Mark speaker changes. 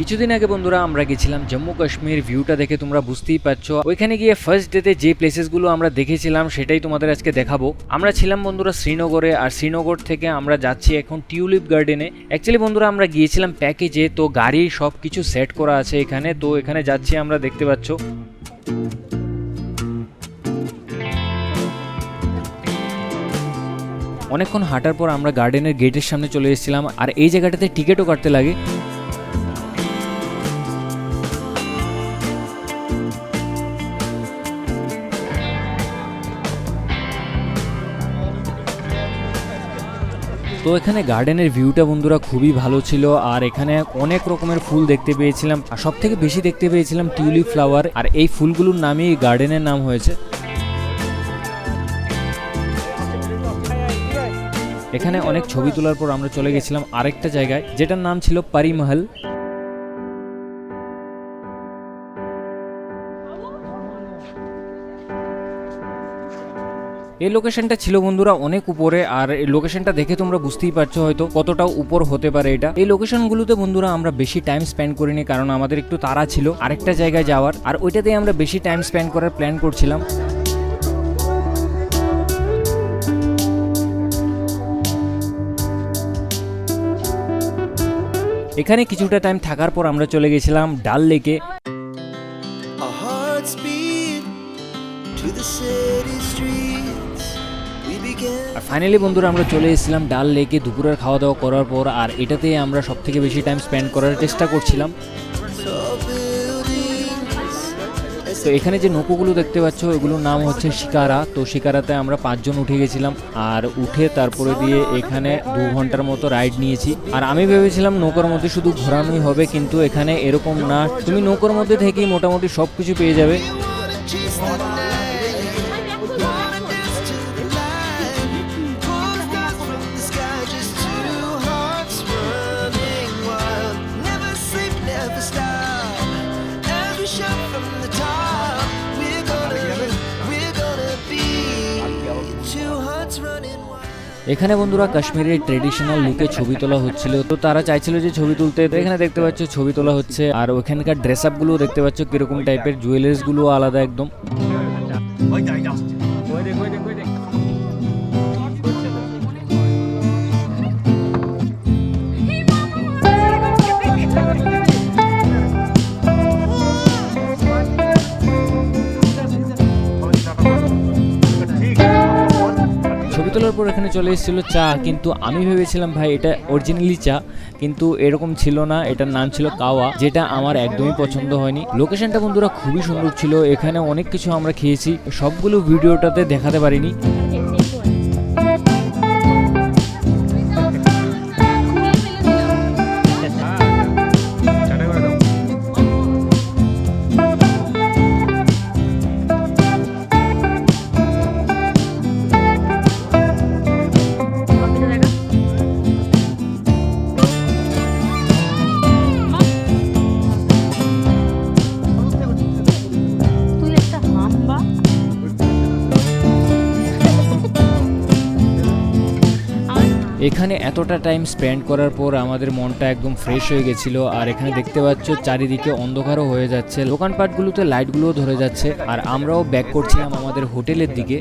Speaker 1: কিছুদিন আগে বন্ধুরা আমরা গেছিলাম জম্মু কাশ্মীর। ভিউটা দেখে তোমরা বুঝতেই পারছো। ওইখানে গিয়ে ফার্স্ট ডেতে যে প্লেসেসগুলো আমরা দেখেছিলাম সেটাই তোমাদের আজকে দেখাবো। আমরা ছিলাম বন্ধুরা শ্রীনগরে, আর শ্রীনগর থেকে আমরা যাচ্ছি এখন টিউলিপ গার্ডেনে। অ্যাকচুয়ালি বন্ধুরা আমরা গিয়েছিলাম প্যাকেজে, তো গাড়ির সব কিছু সেট করা আছে এখানে। তো এখানে যাচ্ছি আমরা, দেখতে পাচ্ছ। অনেকক্ষণ হাঁটার পর আমরা গার্ডেনের গেটের সামনে চলে এসেছিলাম, আর এই জায়গাটাতে টিকিটও কাটতে লাগে। তো এখানে গার্ডেনের ভিউটা বন্ধুরা খুবই ভালো ছিল, আর এখানে অনেক রকমের ফুল দেখতে পেয়েছিলাম, আর সব থেকে বেশি দেখতে পেয়েছিলাম টিউলিপ ফ্লাওয়ার, আর এই ফুলগুলোর নামই গার্ডেনের নাম হয়েছে। এখানে অনেক ছবি তোলার পর আমরা চলে গেছিলাম আরেকটা জায়গায়, যেটার নাম ছিল পরিমহল। এই লোকেশনটা ছিল বন্ধুরা অনেক উপরে, আর এই লোকেশনটা দেখে তোমরা বুঝতেই পারছো হয়তো কতটা উপর হতে পারে এটা। এই লোকেশনগুলোতে বন্ধুরা আমরা বেশি টাইম স্পেন্ড করিনি, কারণ আমাদের একটু তাড়া ছিল আরেকটা জায়গায় যাওয়ার, আর ওইটাতে আমরা বেশি টাইম স্পেন্ড করার প্ল্যান করছিলাম। এখানে কিছুটা টাইম থাকার পর আমরা চলে গেছিলাম ডাল লেকে। আর ফাইনালি বন্ধুরা আমরা চলে এসেছিলাম ডাল লেকে দুপুরের খাওয়া দাওয়া করার পর, আর এটাতে আমরা সব থেকে বেশি টাইম স্পেন্ড করার চেষ্টা করছিলাম। তো এখানে যে নৌকোগুলো দেখতে পাচ্ছ এগুলোর নাম হচ্ছে শিকারা। তো শিকারাতে আমরা 5 জন উঠে গেছিলাম, আর উঠে তারপরে দিয়ে এখানে 2 ঘন্টার মতো রাইড নিয়েছি। আর আমি ভেবেছিলাম নৌকার মধ্যে শুধু ঘোরানোই হবে, কিন্তু এখানে এরকম না, তুমি নৌকার মধ্যে থেকেই মোটামুটি সব কিছু পেয়ে যাবে। এখানে বন্ধুরা কাশ্মীরের ট্রেডিশনাল লুকে ছবি তোলা হচ্ছিল, তো তারা চাইছিল যে ছবি তুলতে। তো এখানে দেখতে পাচ্ছ ছবি তোলা হচ্ছে, আর ওখানকার ড্রেস আপ গুলো দেখতে পাচ্ছ কিরকম টাইপের, জুয়েলারিস গুলো আলাদা একদম। ছবি তোলার পর এখানে চলে এসেছিল চা, কিন্তু আমি ভেবেছিলাম ভাই এটা অরিজিনালি চা, কিন্তু এরকম ছিল না, এটার নাম ছিল কাওয়া, যেটা আমার একদমই পছন্দ হয়নি। লোকেশনটা বন্ধুরা খুবই সুন্দর ছিল, এখানে অনেক কিছু আমরা খেয়েছি, সবগুলো ভিডিওটাতে দেখাতে পারিনি। এখানে এতটা টাইম স্পেন্ড করার পর আমাদের মনটা একদম ফ্রেশ হয়ে গেছিল, আর এখানে দেখতে পাচ্ছ চারিদিকে অন্ধকারও হয়ে যাচ্ছে, দোকানপাটগুলোতে লাইটগুলোও ধরে যাচ্ছে, আর আমরাও ব্যাক করছিলাম আমাদের হোটেলের দিকে।